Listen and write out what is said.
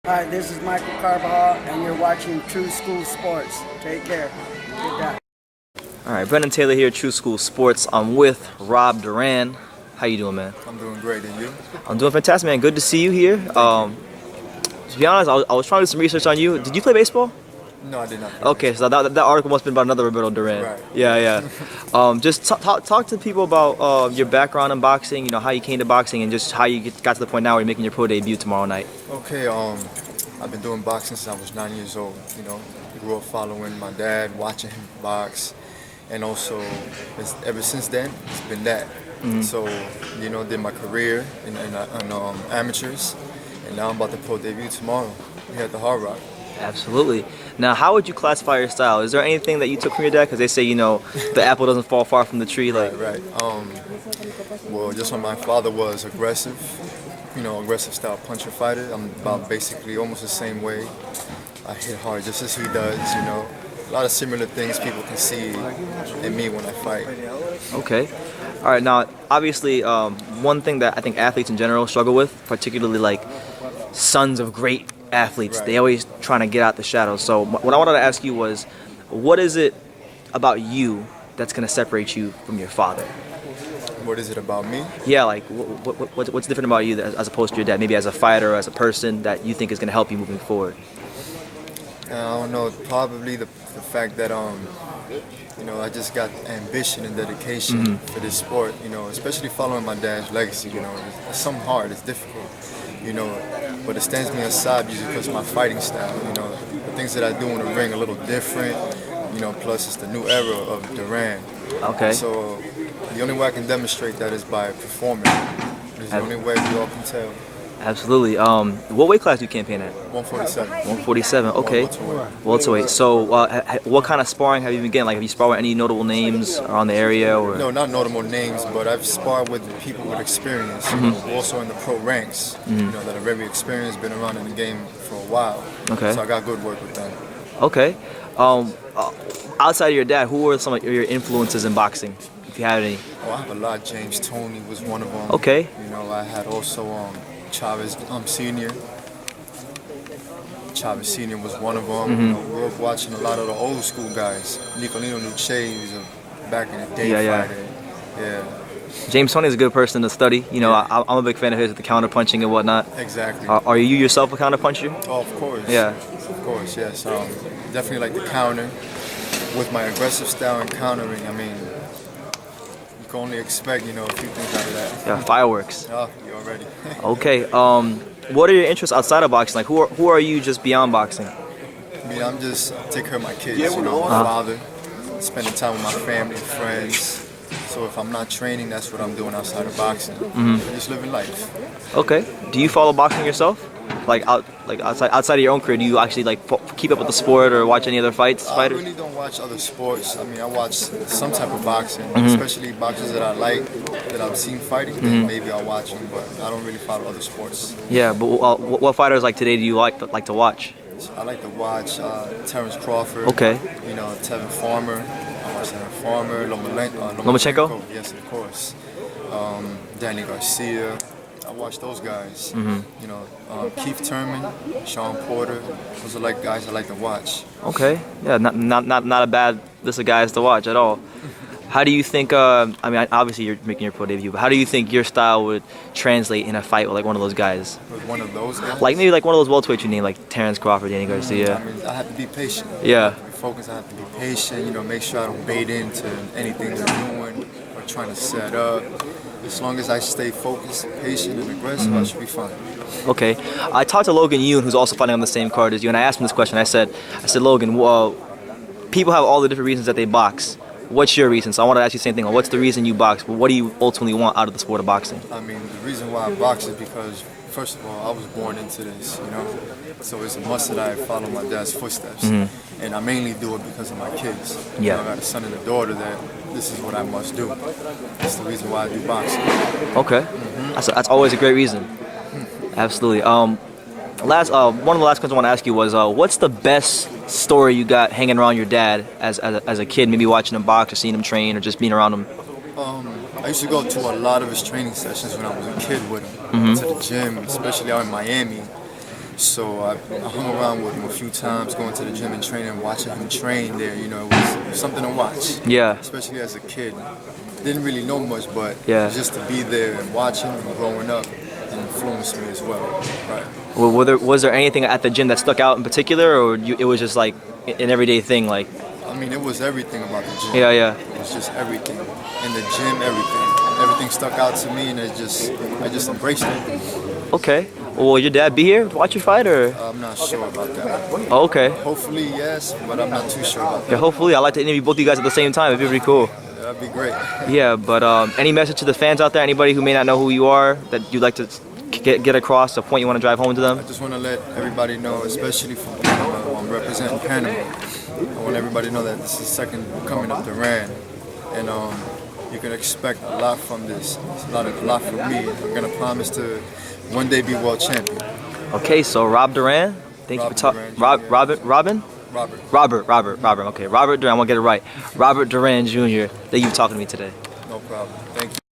Hi, this is Michael Carbajal, and you're watching True School Sports. Take care. Good night. All right, Brendan Taylor here, True School Sports. I'm with Rob Duran. How you doing, man? I'm doing great, and you? I'm doing fantastic, man. Good to see you here. To be honest, I was trying to do some research on you. Did you play baseball? No, I did not. Okay, so that article must have been about another Roberto Duran. Right. Yeah. Just talk to people about your background in boxing. You know, how you came to boxing, and just how you got to the point now where you're making your pro debut tomorrow night. Okay, I've been doing boxing since I was 9 years old. You know, grew up following my dad, watching him box, and also ever since then it's been that. So, you know, did my career in amateurs, and now I'm about to pro debut tomorrow here at the Hard Rock. Absolutely. Now, how would you classify your style? Is there anything that you took from your dad? Because they say, you know, the apple doesn't fall far from the tree. Like, Right. Well, just when my father was aggressive, you know, aggressive style puncher fighter, I'm about basically almost the same way. I hit hard just as he does, you know. A lot of similar things people can see in me when I fight. Okay. All right. Now, obviously, one thing that I think athletes in general struggle with, particularly like sons of great athletes, Right. they always trying to get out the shadows. So what I wanted to ask you was, what is it about you that's going to separate you from your father? What is it about me? Yeah, like what's different about you as opposed to your dad? Maybe as a fighter or as a person that you think is going to help you moving forward. I don't know, probably the fact that you know, I just got ambition and dedication for this sport, you know, especially following my dad's legacy, you know. It's something hard, it's difficult, you know, but it stands me aside usually because of my fighting style, you know. The things that I do in the ring are a little different, you know, plus it's the new era of Duran. Okay. So the only way I can demonstrate that is by performing. It's the only way we all can tell. Absolutely. What weight class do you campaign at? 147. 147. Okay. Welterweight. So, what kind of sparring have you been getting? Like, have you sparred with any notable names around the area, or? No, not notable names, but I've sparred with people with experience, you know, also in the pro ranks, you know, that are very experienced, been around in the game for a while. Okay. So I got good work with them. Okay. Outside of your dad, who were some of your influences in boxing, if you had any? Oh, I have a lot. James Toney was one of them. Okay. You know, I had also Chavez Senior. Chavez Senior was one of them. You know, we grew up watching a lot of the old school guys. Nicolino Luce was a back in the day fighter. Yeah. James Toney is a good person to study. You know, I'm a big fan of his with the counter punching and whatnot. Exactly. Are you yourself a counter puncher? Oh, of course. Yeah. Of course, yes. Definitely like the counter. With my aggressive style and countering, I mean, you can only expect, you know, a few things out of that. Yeah, fireworks. Oh, you already. Okay. What are your interests outside of boxing? Like, who are you just beyond boxing? I mean, I'm just take care of my kids, you know, my father, spending time with my family, friends. So if I'm not training, that's what I'm doing outside of boxing. Just living life. Okay. Do you follow boxing yourself? Like outside of your own career, do you actually like keep up with the sport or watch any other fighters? I really don't watch other sports. I mean, I watch some type of boxing, especially boxers that I like, that I've seen fighting. Then maybe I'll watch them, but I don't really follow other sports. Yeah, but what fighters like today do you like to watch? I like to watch Terrence Crawford. Okay. You know, Tevin Farmer. I watch Tevin Farmer. Lomachenko? Yes, of course. Danny Garcia. I watch those guys. You know, Keith Turman, Sean Porter. Those are like guys I like to watch. Okay. Yeah, not a bad list of guys to watch at all. How do you think? I mean, obviously you're making your pro debut, but how do you think your style would translate in a fight with like one of those guys? With one of those guys? Like maybe like one of those welterweights you name, like Terrence Crawford, Danny Garcia. I mean, I have to be patient. Yeah. I have to be focused. I have to be patient. You know, make sure I don't bait into anything they're doing or trying to set up. As long as I stay focused, patient, and aggressive, I should be fine. Okay. I talked to Logan Yoon, who's also fighting on the same card as you, and I asked him this question. I said, Logan, people have all the different reasons that they box. What's your reason? So I want to ask you the same thing. What's the reason you box? What do you ultimately want out of the sport of boxing? I mean, the reason why I box is because, first of all, I was born into this, you know? So it's a must that I follow my dad's footsteps. And I mainly do it because of my kids. Yeah. You know, I got a son and a daughter that this is what I must do. That's the reason why I do boxing. Okay. That's always a great reason. Absolutely. One of the last questions I want to ask you was, what's the best story you got hanging around your dad as a kid, maybe watching him box or seeing him train or just being around him? I used to go to a lot of his training sessions when I was a kid with him. To the gym, especially out in Miami. So I hung around with him a few times, going to the gym and training, watching him train there. You know, it was something to watch. Yeah. Especially as a kid. Didn't really know much, but Yeah. just to be there and watch him and growing up influenced me as well. Right. Well, was there anything at the gym that stuck out in particular, or it was just like an everyday thing? Like, I mean, it was everything about the gym. yeah, yeah. It was just everything. In the gym, everything. Everything stuck out to me, and I just embraced it. Okay. Well, will your dad be here to watch your fight, or? I'm not sure about that. Oh, okay. Hopefully, yes, but I'm not too sure about Yeah, that. hopefully. I'd like to interview both of you guys at the same time. It'd be pretty cool. That'd be great. Yeah, but any message to the fans out there? Anybody who may not know who you are that you'd like to get across, a point you want to drive home to them? I just want to let everybody know, especially from Panama, I'm representing Panama. I want everybody to know that this is second coming of Duran, and you can expect a lot from this. It's a lot from me. I'm gonna promise to one day be world champion. Okay, so Rob Duran, thank you for talking. Robin. Okay, Robert Duran. I want to get it right. Robert Duran Jr. Thank you for talking to me today. No problem. Thank you.